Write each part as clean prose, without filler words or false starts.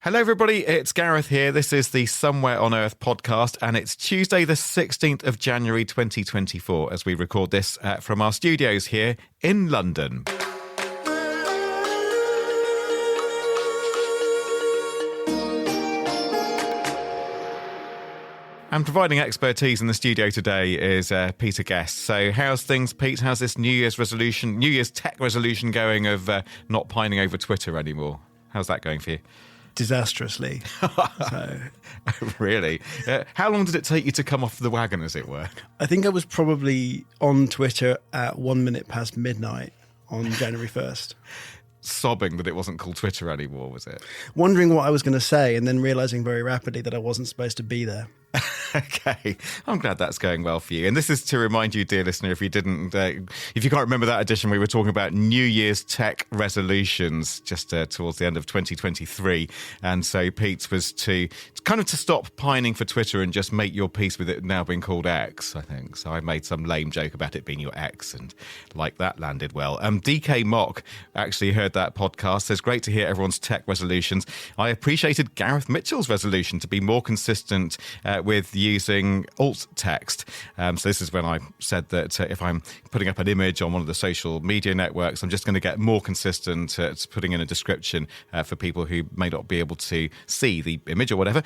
Hello, everybody. It's Gareth here. This is the Somewhere on Earth podcast, and it's Tuesday, the 16th of January, 2024, as we record this from our studios here in London. And providing expertise in the studio today is Peter Guest. So how's things, Pete? How's this New Year's tech resolution going of not pining over Twitter anymore? How's that going for you? Disastrously. Really? How long did it take you to come off the wagon, as it were? I think I was probably on Twitter at 1 minute past midnight on January 1st. Sobbing that it wasn't called Twitter anymore, was it? Wondering what I was going to say and then realising very rapidly that I wasn't supposed to be there. Okay, I'm glad that's going well for you. And this is to remind you, dear listener, if you can't remember that edition, we were talking about New Year's tech resolutions just towards the end of 2023. And so Pete's was to stop pining for Twitter and just make your peace with it now being called X, I think. So I made some lame joke about it being your X, and that landed well. DK Mock actually heard that podcast, says, great to hear everyone's tech resolutions. I appreciated Gareth Mitchell's resolution to be more consistent with using alt text. So this is when I said that if I'm putting up an image on one of the social media networks, I'm just going to get more consistent at putting in a description for people who may not be able to see the image or whatever.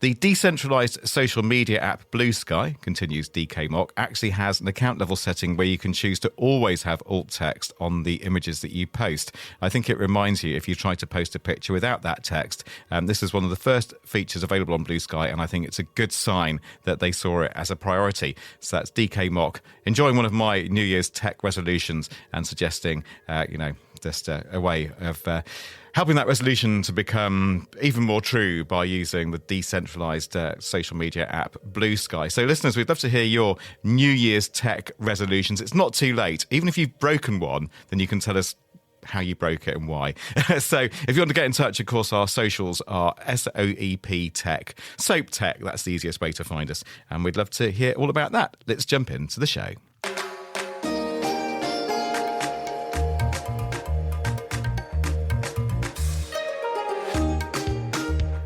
The decentralized social media app Blue Sky, continues DK Mock, actually has an account level setting where you can choose to always have alt text on the images that you post. I think it reminds you, if you try to post a picture without that text, this is one of the first features available on Blue Sky, and I think it's a good sign that they saw it as a priority. So that's DK Mock enjoying one of my New Year's tech resolutions and suggesting, just a way of helping that resolution to become even more true by using the decentralized social media app Blue Sky. So listeners, we'd love to hear your New Year's tech resolutions. It's not too late. Even if you've broken one, then you can tell us how you broke it and why. So if you want to get in touch, of course, our socials are SOEP Tech. Soap Tech, that's the easiest way to find us. And we'd love to hear all about that. Let's jump into the show.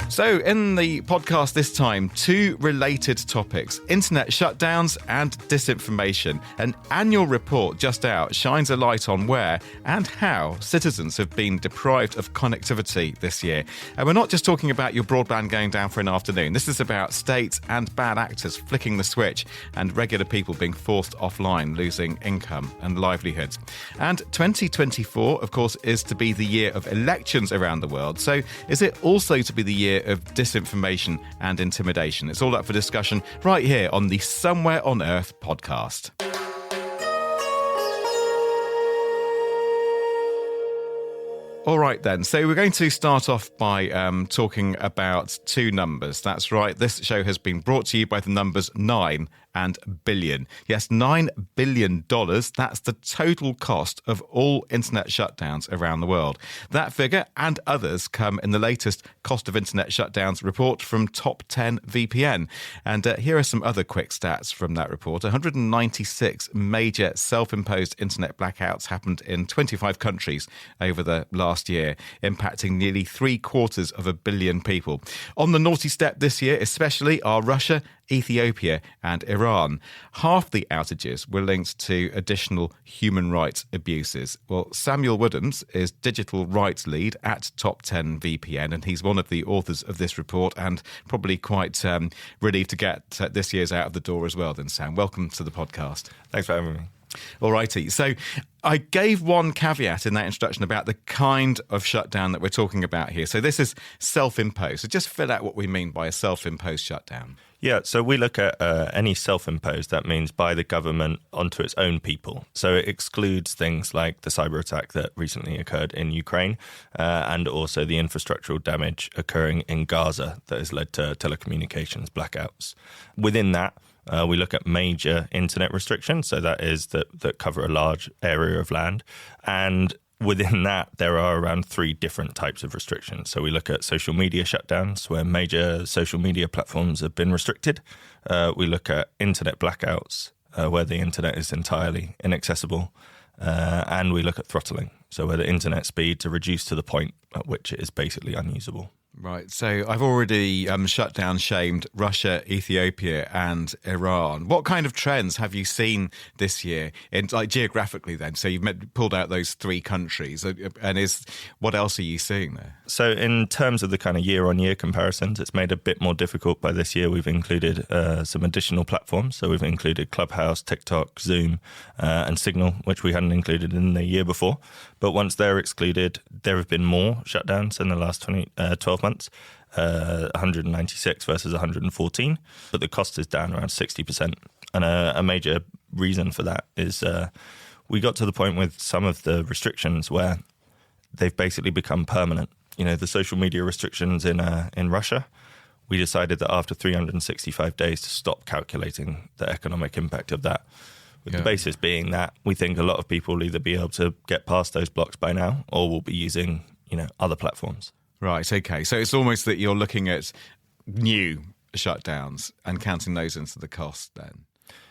So in the podcast this time, two related topics: internet shutdowns and disinformation. An annual report just out shines a light on where and how citizens have been deprived of connectivity this year. And we're not just talking about your broadband going down for an afternoon. This is about states and bad actors flicking the switch and regular people being forced offline, losing income and livelihoods. And 2024, of course, is to be the year of elections around the world. So is it also to be the year of disinformation and intimidation? It's all up for discussion right here on the Somewhere on Earth podcast. All right, then. So we're going to start off by talking about two numbers. That's right. This show has been brought to you by the numbers 9 and billion. Yes, $9 billion. That's the total cost of all internet shutdowns around the world. That figure and others come in the latest Cost of Internet Shutdowns report from Top 10 VPN. And here are some other quick stats from that report. 196 major self-imposed internet blackouts happened in 25 countries over the last year, impacting nearly 750 million people. On the naughty step this year especially are Russia, Ethiopia and Iran. Half the outages were linked to additional human rights abuses. Well, Samuel Woodhams is digital rights lead at Top 10 VPN, and he's one of the authors of this report and probably quite relieved to get this year's out of the door as well. Then, Sam, welcome to the podcast. Thanks for having me. All righty. So I gave one caveat in that introduction about the kind of shutdown that we're talking about here. So this is self-imposed. So just fill out what we mean by a self-imposed shutdown. Yeah, so we look at any self-imposed, that means by the government onto its own people. So it excludes things like the cyber attack that recently occurred in Ukraine and also the infrastructural damage occurring in Gaza that has led to telecommunications blackouts. Within that, we look at major internet restrictions, so that is that cover a large area of land. And within that, there are around 3 different types of restrictions. So we look at social media shutdowns, where major social media platforms have been restricted. We look at internet blackouts, where the internet is entirely inaccessible. And we look at throttling, so where the internet speeds are reduced to the point at which it is basically unusable. Right. So I've already shut down, shamed Russia, Ethiopia and Iran. What kind of trends have you seen this year, geographically then? So you've pulled out those 3 countries. And what else are you seeing there? So in terms of the kind of year-on-year comparisons, it's made a bit more difficult by this year. We've included some additional platforms. So we've included Clubhouse, TikTok, Zoom and Signal, which we hadn't included in the year before. But once they're excluded, there have been more shutdowns in the last 12 months, 196 versus 114. But the cost is down around 60%. And a major reason for that is we got to the point with some of the restrictions where they've basically become permanent. You know, the social media restrictions in Russia, we decided that after 365 days to stop calculating the economic impact of that. With the basis being that we think a lot of people will either be able to get past those blocks by now or will be using, other platforms. Right, okay. So it's almost that you're looking at new shutdowns and counting those into the cost then.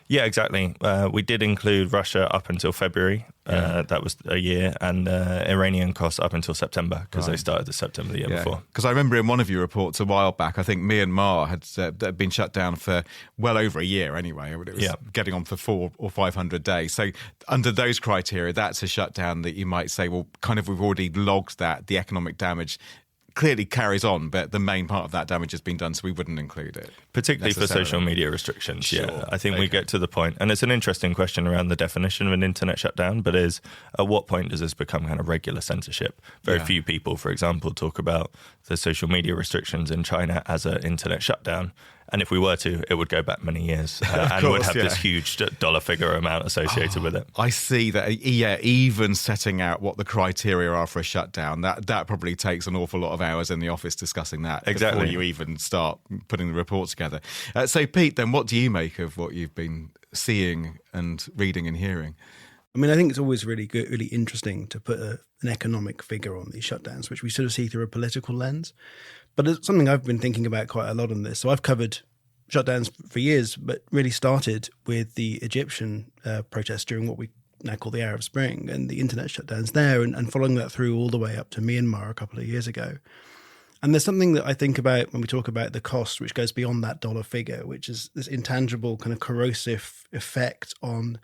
Yeah, exactly. We did include Russia up until February. That was a year, and Iranian costs up until September because they started the September the year before. Because I remember in one of your reports a while back, I think Myanmar had been shut down for well over a year anyway. It was getting on for 400 or 500 days. So under those criteria, that's a shutdown that you might say, well, kind of we've already logged that, the economic damage clearly carries on, but the main part of that damage has been done, so we wouldn't include it. Particularly for social media restrictions, Sure. I think we get to the point, and it's an interesting question around the definition of an internet shutdown, but at what point does this become kind of regular censorship? Very few people, for example, talk about the social media restrictions in China as an internet shutdown. And if we were to, it would go back many years and would have this huge dollar figure amount associated with it. I see that, even setting out what the criteria are for a shutdown, that probably takes an awful lot of hours in the office discussing that before you even start putting the report together. So, Pete, then what do you make of what you've been seeing and reading and hearing? I mean, I think it's always really good, really interesting to put an economic figure on these shutdowns, which we sort of see through a political lens. But it's something I've been thinking about quite a lot on this. So I've covered shutdowns for years, but really started with the Egyptian protests during what we now call the Arab Spring and the internet shutdowns there, and following that through all the way up to Myanmar a couple of years ago. And there's something that I think about when we talk about the cost, which goes beyond that dollar figure, which is this intangible kind of corrosive effect on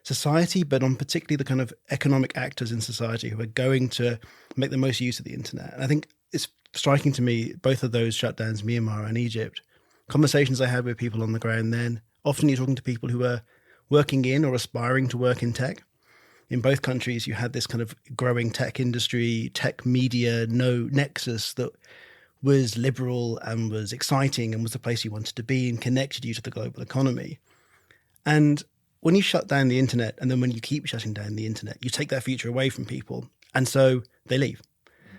society, but on particularly the kind of economic actors in society who are going to make the most use of the internet. And I think it's striking to me, both of those shutdowns, Myanmar and Egypt, conversations I had with people on the ground then, often you're talking to people who are working in or aspiring to work in tech. In both countries, you had this kind of growing tech industry, tech media, no nexus that was liberal and was exciting and was the place you wanted to be and connected you to the global economy. And when you shut down the internet, and then when you keep shutting down the internet, you take that future away from people. And so they leave.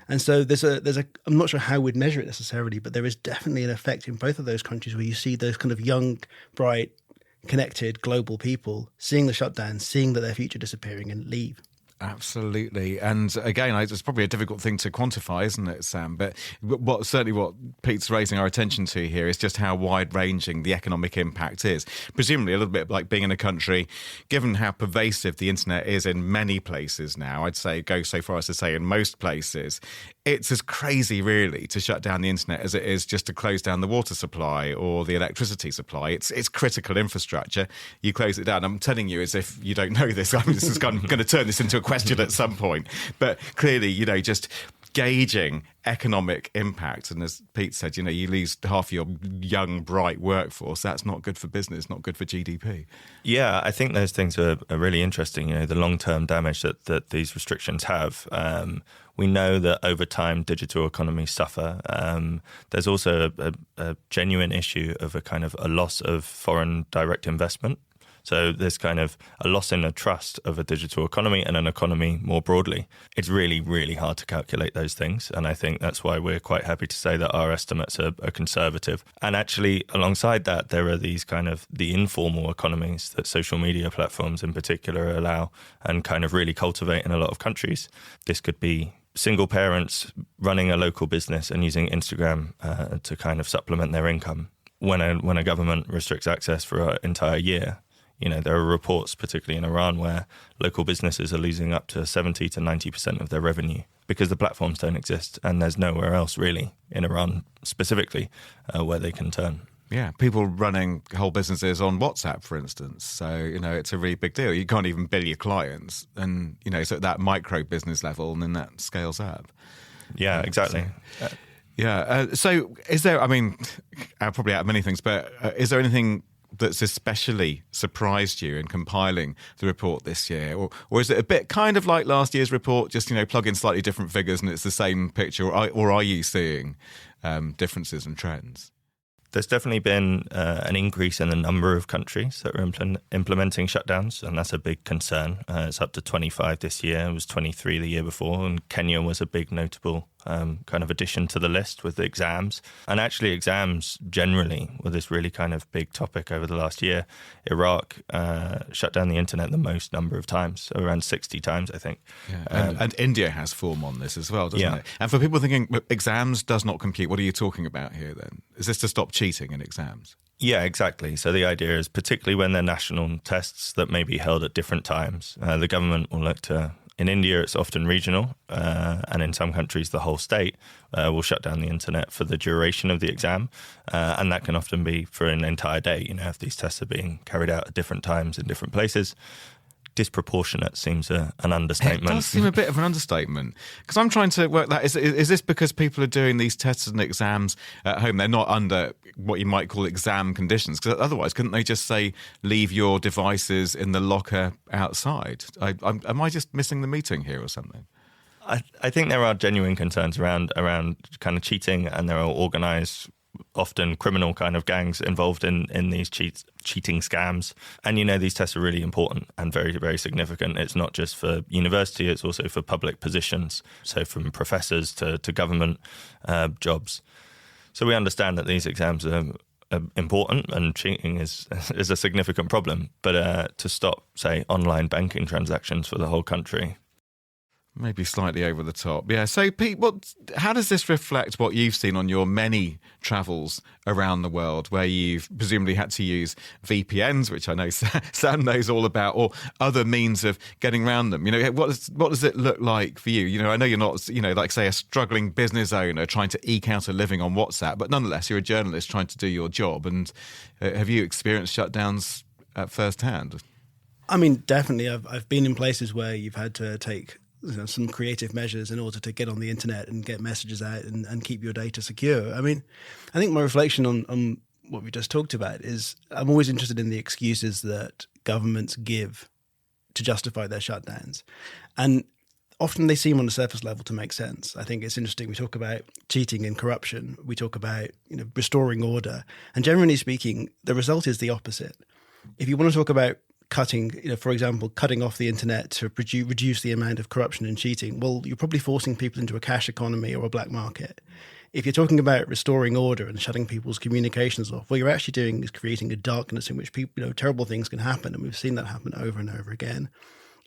And so there's a I'm not sure how we'd measure it necessarily, but there is definitely an effect in both of those countries where you see those kind of young, bright, connected global people seeing the shutdown, seeing that their future disappearing and leave. Absolutely. And again, it's probably a difficult thing to quantify, isn't it, Sam? But what Pete's raising our attention to here is just how wide-ranging the economic impact is. Presumably a little bit like being in a country, given how pervasive the internet is in many places now, I'd say go so far as to say in most places, it's as crazy really to shut down the internet as it is just to close down the water supply or the electricity supply. It's critical infrastructure. You close it down. I'm telling you as if you don't know this. I'm going to turn this into a question at some point. But clearly, just gauging economic impact. And as Pete said, you lose half your young, bright workforce. That's not good for business, not good for GDP. Yeah, I think those things are really interesting. The long-term damage that these restrictions have. We know that over time, digital economies suffer. There's also a genuine issue of a loss of foreign direct investment. So there's kind of a loss in the trust of a digital economy and an economy more broadly. It's really, really hard to calculate those things. And I think that's why we're quite happy to say that our estimates are conservative. And actually, alongside that, there are these kind of the informal economies that social media platforms in particular allow and kind of really cultivate in a lot of countries. This could be single parents running a local business and using Instagram to kind of supplement their income. When a government restricts access for an entire year, There are reports, particularly in Iran, where local businesses are losing up to 70 to 90% of their revenue because the platforms don't exist, and there's nowhere else really in Iran specifically where they can turn. Yeah, people running whole businesses on WhatsApp, for instance. So, it's a really big deal. You can't even bill your clients. And, so at that micro business level, and then that scales up. Yeah, exactly. So is there, probably out of many things, but is there anything that's especially surprised you in compiling the report this year? Or is it a bit kind of like last year's report, just, plug in slightly different figures and it's the same picture? Or are you seeing differences and trends? There's definitely been an increase in the number of countries that are implementing shutdowns, and that's a big concern. It's up to 25 this year. It was 23 the year before, and Kenya was a big notable kind of addition to the list with the exams. And actually exams generally were this really kind of big topic over the last year. Iraq shut down the internet the most number of times, so around 60 times, I think. Yeah. And India has form on this as well, doesn't it? And for people thinking exams does not compute, what are you talking about here then? Is this to stop cheating in exams? Yeah, exactly. So the idea is, particularly when they're national tests that may be held at different times, the government will look to, in India it's often regional, and in some countries the whole state will shut down the internet for the duration of the exam, and that can often be for an entire day, if these tests are being carried out at different times in different places. Disproportionate seems an understatement. It does seem a bit of an understatement, because I'm trying to work that. Is this because people are doing these tests and exams at home? They're not under what you might call exam conditions, because otherwise couldn't they just say, leave your devices in the locker outside? Am I just missing the meeting here or something? I think there are genuine concerns around kind of cheating, and there are organised, often criminal kind of gangs involved in these cheating scams. And, these tests are really important and very, very significant. It's not just for university, it's also for public positions. So from professors to government jobs. So we understand that these exams are important, and cheating is a significant problem. But to stop, say, online banking transactions for the whole country, maybe slightly over the top. Yeah. So, Pete, how does this reflect what you've seen on your many travels around the world, where you've presumably had to use VPNs, which I know Sam knows all about, or other means of getting around them? What does it look like for you? I know you're not, like, say, a struggling business owner trying to eke out a living on WhatsApp, but nonetheless, you're a journalist trying to do your job. And have you experienced shutdowns firsthand? Definitely. I've been in places where you've had to take some creative measures in order to get on the internet and get messages out and keep your data secure. I think my reflection on what we just talked about is I'm always interested in the excuses that governments give to justify their shutdowns. And often they seem on the surface level to make sense. I think it's interesting. We talk about cheating and corruption. We talk about restoring order. And generally speaking, the result is the opposite. If you want to talk about cutting, for example, cutting off the internet to reduce the amount of corruption and cheating, well, you're probably forcing people into a cash economy or a black market. If you're talking about restoring order and shutting people's communications off, what you're actually doing is creating a darkness in which people, terrible things can happen, and we've seen that happen over and over again.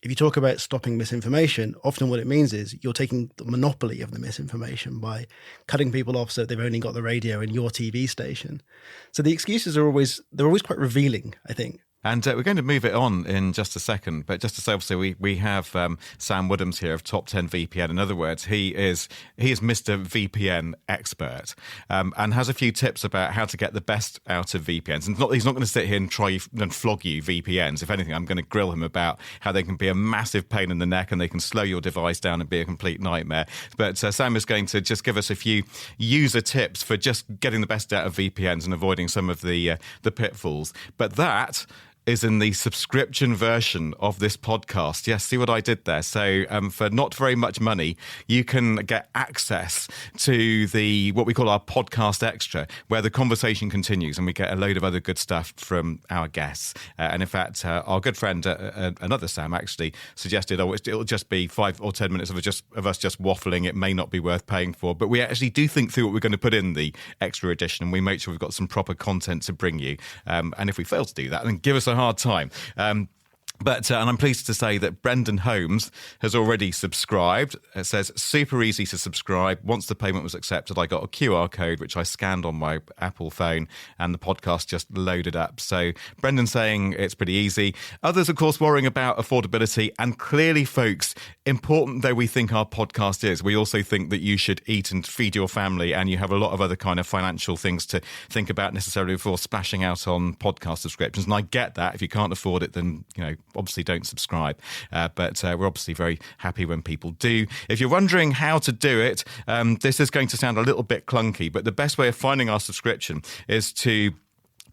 If you talk about stopping misinformation, often what it means is you're taking the monopoly of the misinformation by cutting people off so they've only got the radio in your TV station. So the excuses are always quite revealing, I think. And we're going to move it on in just a second. But just to say, obviously, we have Sam Woodhams here of Top 10 VPN. In other words, he is Mr. VPN expert, and has a few tips about how to get the best out of VPNs. And he's not going to sit here and try and flog you VPNs. If anything, I'm going to grill him about how they can be a massive pain in the neck and they can slow your device down and be a complete nightmare. But Sam is going to just give us a few user tips for just getting the best out of VPNs and avoiding some of the pitfalls. But that is in the subscription version of this podcast. Yes, see what I did there? So for not very much money, you can get access to what we call our podcast extra, where the conversation continues and we get a load of other good stuff from our guests. And in fact, our good friend, another Sam, actually suggested, it'll just be 5 or 10 minutes of us just waffling. It may not be worth paying for, but we actually do think through what we're going to put in the extra edition, and we make sure we've got some proper content to bring you. And if we fail to do that, then give us a hard time. But and I'm pleased to say that Brendan Holmes has already subscribed. It says super easy to subscribe. Once the payment was accepted, I got a QR code which I scanned on my Apple phone, and the podcast just loaded up. So Brendan's saying it's pretty easy. Others, of course, worrying about affordability. And clearly, folks, important though we think our podcast is, we also think that you should eat and feed your family, and you have a lot of other kind of financial things to think about necessarily before splashing out on podcast subscriptions. And I get that. If you can't afford it, then obviously don't subscribe. But we're obviously very happy when people do. If you're wondering how to do it, this is going to sound a little bit clunky, but the best way of finding our subscription is to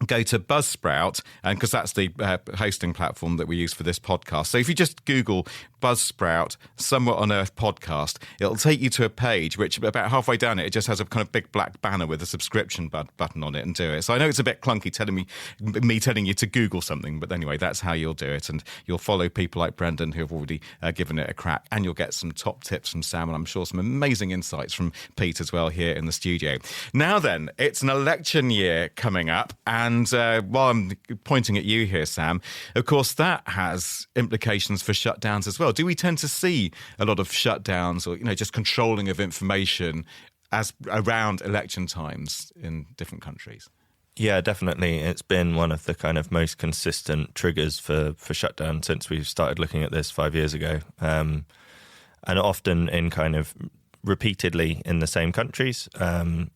go to Buzzsprout, and because that's the hosting platform that we use for this podcast. So if you just Google Buzzsprout Somewhere on Earth podcast, it'll take you to a page which about halfway down it just has a kind of big black banner with a subscription button on it, and do it. So I know it's a bit clunky telling you to Google something, but anyway, that's how you'll do it, and you'll follow people like Brendan who have already given it a crack, and you'll get some top tips from Sam, and I'm sure some amazing insights from Pete as well here in the studio. Now then, it's an election year coming up, and while I'm pointing at you here, Sam, of course that has implications for shutdowns as well. Do we tend to see a lot of shutdowns or, just controlling of information as around election times in different countries? Yeah, definitely. It's been one of the kind of most consistent triggers for shutdown since we started looking at this 5 years ago. And often in kind of repeatedly in the same countries.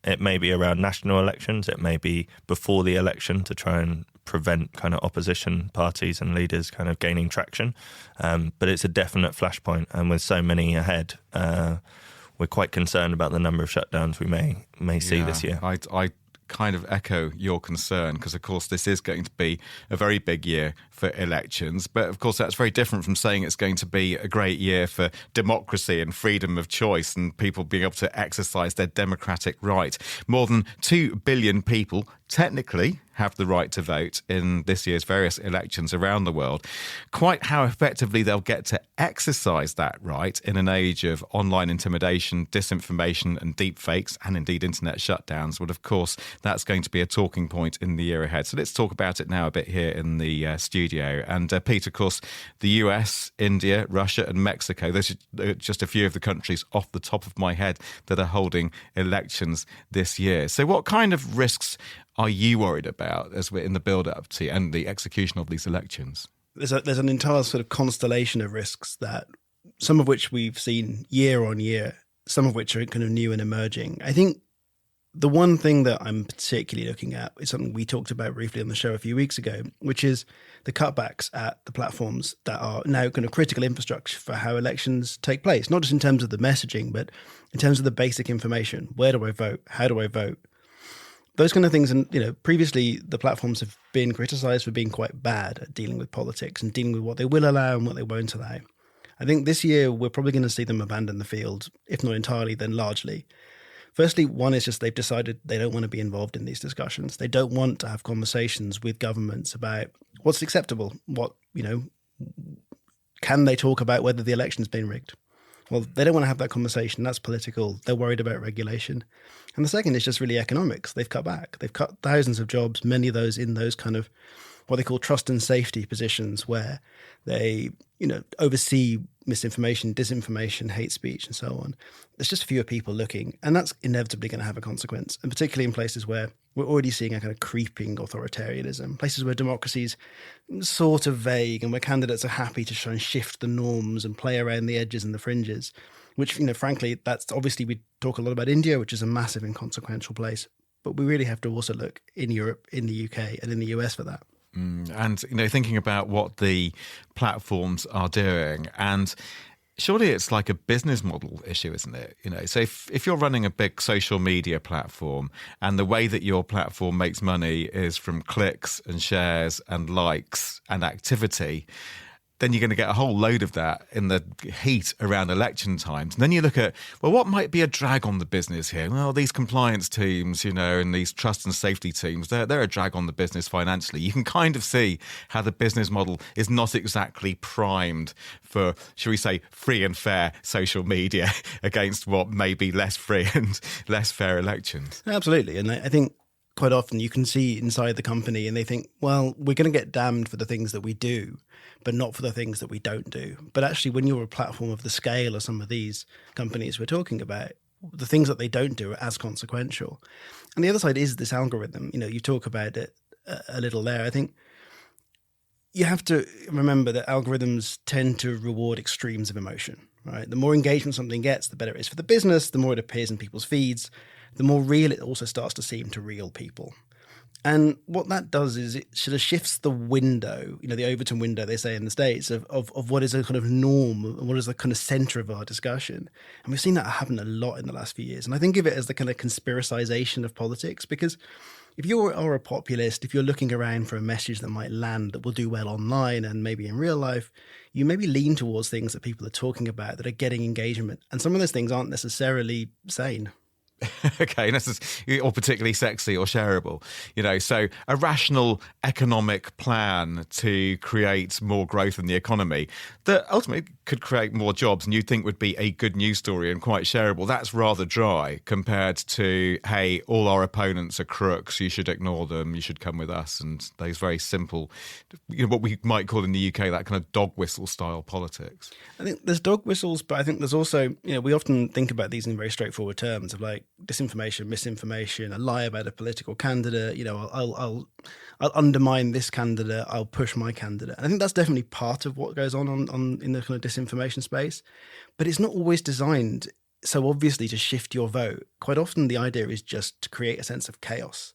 It may be around national elections. It may be before the election to try and prevent kind of opposition parties and leaders kind of gaining traction. But it's a definite flashpoint. And with so many ahead, we're quite concerned about the number of shutdowns we may see this year. I kind of echo your concern, because of course this is going to be a very big year for elections, but of course that's very different from saying it's going to be a great year for democracy and freedom of choice and people being able to exercise their democratic right. More than 2 billion people technically have the right to vote in this year's various elections around the world. Quite how effectively they'll get to exercise that right in an age of online intimidation, disinformation and deep fakes, and indeed internet shutdowns, well, of course, that's going to be a talking point in the year ahead. So let's talk about it now a bit here in the studio. And Pete, of course, the US, India, Russia and Mexico, those are just a few of the countries off the top of my head that are holding elections this year. So what kind of risks are you worried about as we're in the build-up to and the execution of these elections? There's an entire sort of constellation of risks, that some of which we've seen year on year, some of which are kind of new and emerging. I think the one thing that I'm particularly looking at is something we talked about briefly on the show a few weeks ago, which is the cutbacks at the platforms that are now kind of critical infrastructure for how elections take place, not just in terms of the messaging, but in terms of the basic information. Where do I vote? How do I vote? Those kind of things. And, previously the platforms have been criticised for being quite bad at dealing with politics and dealing with what they will allow and what they won't allow. I think this year we're probably going to see them abandon the field, if not entirely, then largely. Firstly, one is just they've decided they don't want to be involved in these discussions. They don't want to have conversations with governments about what's acceptable, can they talk about whether the election's been rigged? Well, they don't want to have that conversation. That's political. They're worried about regulation. And the second is just really economics. They've cut back. They've cut thousands of jobs, many of those in those kind of what they call trust and safety positions, where they, oversee misinformation, disinformation, hate speech, and so on. There's just fewer people looking, and that's inevitably going to have a consequence. And particularly in places where we're already seeing a kind of creeping authoritarianism, places where democracy's sort of vague and where candidates are happy to try and shift the norms and play around the edges and the fringes, which, frankly, that's obviously, we talk a lot about India, which is a massive inconsequential place. But we really have to also look in Europe, in the UK, and in the US for that. And, thinking about what the platforms are doing, and surely it's like a business model issue, isn't it? So if you're running a big social media platform and the way that your platform makes money is from clicks and shares and likes and activity, then you're going to get a whole load of that in the heat around election times. And then you look at, well, what might be a drag on the business here? Well, these compliance teams, and these trust and safety teams, they're a drag on the business financially. You can kind of see how the business model is not exactly primed for, shall we say, free and fair social media against what may be less free and less fair elections. Absolutely. And I think quite often you can see inside the company and they think, well, we're going to get damned for the things that we do, but not for the things that we don't do. But actually, when you're a platform of the scale of some of these companies we're talking about, the things that they don't do are as consequential. And the other side is this algorithm. You talk about it a little there. I think you have to remember that algorithms tend to reward extremes of emotion, right? The more engagement something gets, the better it is for the business, the more it appears in people's feeds, the more real it also starts to seem to real people. And what that does is it sort of shifts the window, the Overton window, they say in the States, of what is a kind of norm, and what is the kind of center of our discussion. And we've seen that happen a lot in the last few years. And I think of it as the kind of conspiracization of politics, because if you are a populist, if you're looking around for a message that might land, that will do well online and maybe in real life, you maybe lean towards things that people are talking about that are getting engagement. And some of those things aren't necessarily sane. Okay, or particularly sexy or shareable, so a rational economic plan to create more growth in the economy that ultimately could create more jobs and you'd think would be a good news story and quite shareable. That's rather dry compared to, hey, all our opponents are crooks, you should ignore them, you should come with us, and those very simple, what we might call in the UK that kind of dog whistle style politics. I think there's dog whistles, but I think there's also, we often think about these in very straightforward terms of like disinformation, misinformation, a lie about a political candidate. I'll undermine this candidate, I'll push my candidate. And I think that's definitely part of what goes on in the kind of disinformation space, but it's not always designed so obviously to shift your vote. Quite often the idea is just to create a sense of chaos.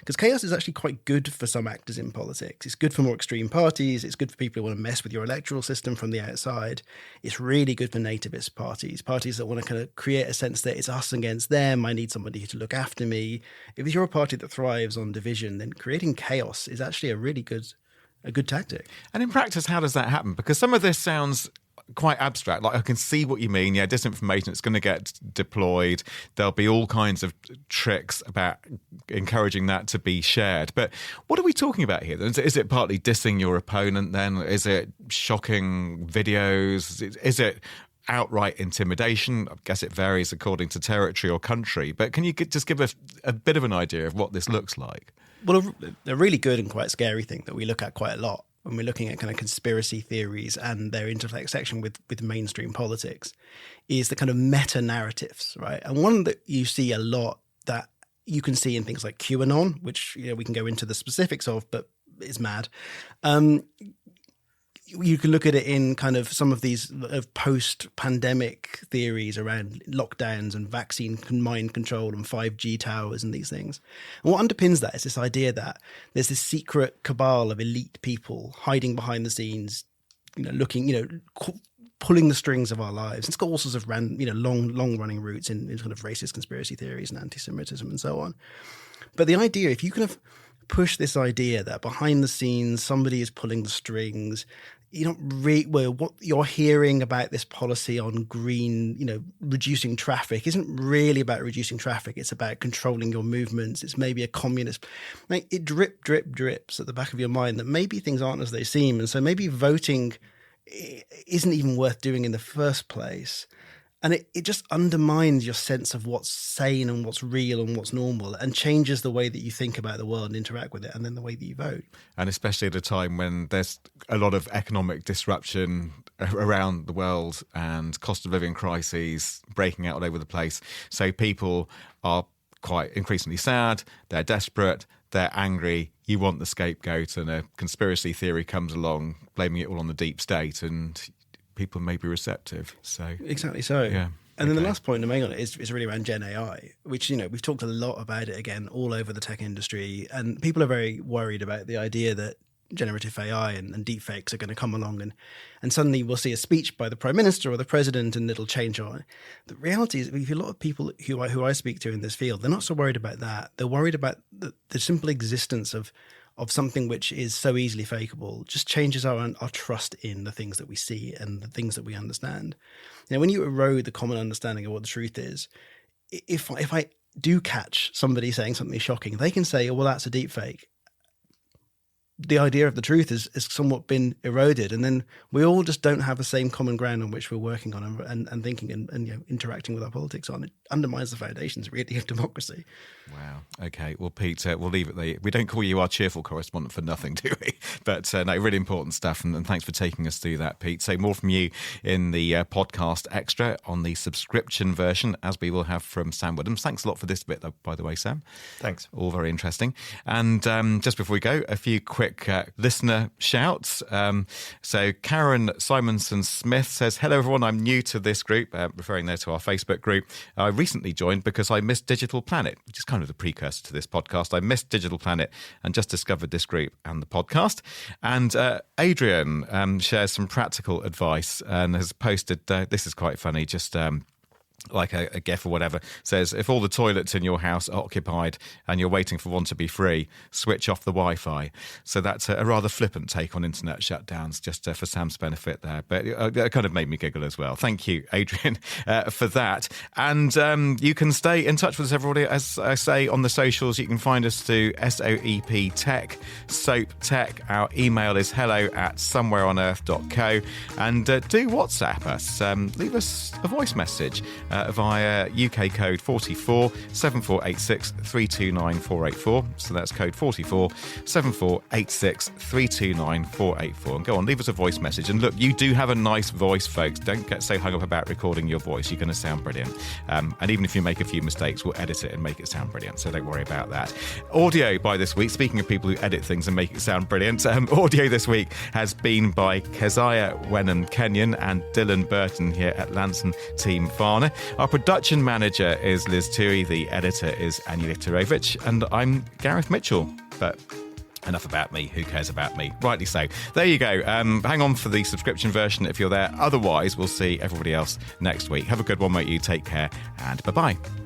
Because chaos is actually quite good for some actors in politics. It's good for more extreme parties. It's good for people who want to mess with your electoral system from the outside. It's really good for nativist parties that want to kind of create a sense that it's us against them. I need somebody to look after me. If you're a party that thrives on division, then creating chaos is actually a good tactic. And in practice, how does that happen? Because some of this sounds quite abstract. Like, I can see what you mean. Yeah, disinformation, it's going to get deployed. There'll be all kinds of tricks about encouraging that to be shared. But what are we talking about here? Is it partly dissing your opponent then? Is it shocking videos? Is it outright intimidation? I guess it varies according to territory or country. But can you just give us a bit of an idea of what this looks like? Well, a really good and quite scary thing that we look at quite a lot when we're looking at kind of conspiracy theories and their intersection with mainstream politics is the kind of meta-narratives, right? And one that you see a lot that you can see in things like QAnon, which we can go into the specifics of, but is mad. You can look at it in kind of some of these post-pandemic theories around lockdowns and vaccine mind control and 5G towers and these things. And what underpins that is this idea that there's this secret cabal of elite people hiding behind the scenes, pulling the strings of our lives. It's got all sorts of long-running roots in kind of racist conspiracy theories and anti-Semitism and so on. But the idea, if you kind of push this idea that behind the scenes somebody is pulling the strings, what you're hearing about this policy on green, reducing traffic isn't really about reducing traffic. It's about controlling your movements. It's maybe a communist. It drips at the back of your mind that maybe things aren't as they seem. And so maybe voting isn't even worth doing in the first place. And it just undermines your sense of what's sane and what's real and what's normal and changes the way that you think about the world and interact with it and then the way that you vote. And especially at a time when there's a lot of economic disruption around the world and cost of living crises breaking out all over the place. So people are quite increasingly sad, they're desperate, they're angry, you want the scapegoat, and a conspiracy theory comes along blaming it all on the deep state, and people may be receptive. So exactly so. Yeah. And then the last point to make on it is really around Gen AI, which, we've talked a lot about it again all over the tech industry. And people are very worried about the idea that generative AI and deepfakes are going to come along and suddenly we'll see a speech by the Prime Minister or the President and it'll change on. The reality is, a lot of people who I speak to in this field, they're not so worried about that. They're worried about the simple existence of something which is so easily fakeable just changes our trust in the things that we see and the things that we understand. When you erode the common understanding of what the truth is, if I do catch somebody saying something shocking, they can say, oh, well, that's a deep fake. the idea of the truth has somewhat been eroded, and then we all just don't have the same common ground on which we're working on and thinking and interacting with our politics on. It undermines the foundations, really, of democracy. Wow. Okay. Well, Pete, we'll leave it there. We don't call you our cheerful correspondent for nothing, do we? But no, really important stuff, and thanks for taking us through that, Pete. So more from you in the podcast extra on the subscription version, as we will have from Sam Woodhams. Thanks a lot for this bit, by the way, Sam. Thanks. All very interesting. And just before we go, a few quick listener shouts. So Karen Simonson-Smith says, hello, everyone. I'm new to this group, referring there to our Facebook group. I recently joined because I missed Digital Planet, which is kind of the precursor to this podcast. I missed Digital Planet and just discovered this group and the podcast. And Adrian shares some practical advice and has posted, this is quite funny, just like a GIF or whatever, says, if all the toilets in your house are occupied and you're waiting for one to be free, switch off the Wi-Fi. So that's a rather flippant take on internet shutdowns, just for Sam's benefit there. But it kind of made me giggle as well. Thank you, Adrian, for that. And you can stay in touch with us, everybody. As I say, on the socials, you can find us through SOEP Tech, Soap Tech. Our email is hello@somewhereonearth.co. And do WhatsApp us. Leave us a voice message via UK code 44 7486 329 484. So that's code 44 7486 329 484. And go on, leave us a voice message. And look, you do have a nice voice, folks. Don't get so hung up about recording your voice. You're going to sound brilliant. And even if you make a few mistakes, we'll edit it and make it sound brilliant. So don't worry about that. Audio by this week, speaking of people who edit things and make it sound brilliant, audio this week has been by Keziah Wenham Kenyon and Dylan Burton here at Lanson Team Varna. Our production manager is Liz Tui, the editor is Anya Literovich, and I'm Gareth Mitchell. But enough about me. Who cares about me? Rightly so. There you go. Hang on for the subscription version if you're there. Otherwise, we'll see everybody else next week. Have a good one, mate. You take care, and bye-bye.